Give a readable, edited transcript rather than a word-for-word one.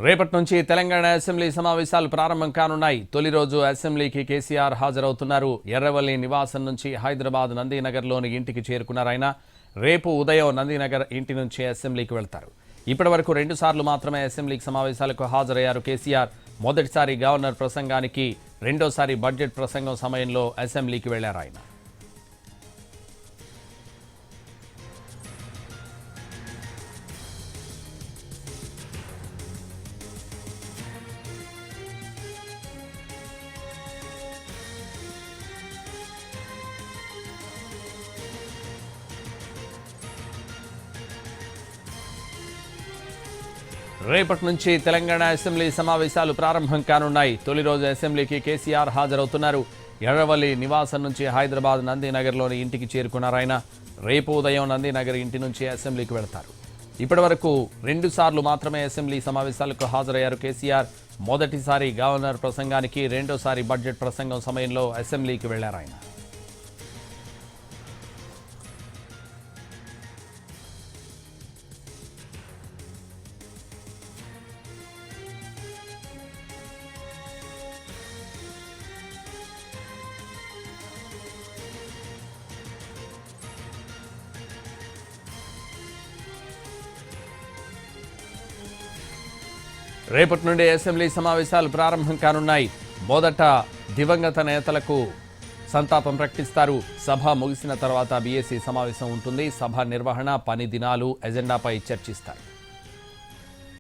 రేపటి నుంచి తెలంగాణ అసెంబ్లీ సమావేశాలు ప్రారంభం కానున్నాయి. తొలి రోజు అసెంబ్లీకి కేసీఆర్ హాజరవుతున్నారు. ఎర్రవల్లి నివాసం నుంచి హైదరాబాద్ నందీనగర్లోని ఇంటికి చేరుకున్నారు ఆయన. రేపు ఉదయం నందీనగర్ ఇంటి నుంచి అసెంబ్లీకి వెళ్తారు. ఇప్పటివరకు 2 సార్లు మాత్రమే అసెంబ్లీకి సమావేశాలకు హాజరయ్యారు కేసీఆర్. మొదటిసారి గవర్నర్ ప్రసంగానికి, రెండోసారి బడ్జెట్ ప్రసంగం సమయంలో అసెంబ్లీకి వెళ్లారు ఆయన. రేపటి నుంచి తెలంగాణ అసెంబ్లీ సమావేశాలు ప్రారంభం కానున్నాయి. తొలి రోజు అసెంబ్లీకి కేసీఆర్ హాజరవుతున్నారు. ఎర్రవల్లి నివాసం నుంచి హైదరాబాద్ నందీనగర్లోని ఇంటికి చేరుకున్నారు ఆయన. రేపు ఉదయం నందీనగర్ ఇంటి నుంచి అసెంబ్లీకి వెళతారు. ఇప్పటివరకు 2 సార్లు మాత్రమే అసెంబ్లీ సమావేశాలకు హాజరయ్యారు కేసీఆర్. మొదటిసారి గవర్నర్ ప్రసంగానికి, రెండోసారి బడ్జెట్ ప్రసంగం సమయంలో అసెంబ్లీకి వెళ్లారు ఆయన. రేపటి నుండి అసెంబ్లీ సమావేశాలు ప్రారంభం కానున్నాయి. మొదట దివంగత నేతలకు సంతాపం ప్రకటిస్తారు. సభ ముగిసిన తర్వాత బీఏసీ సమావేశం ఉంటుంది. సభ నిర్వహణ, పని దినాలు, ఎజెండాపై చర్చిస్తారు.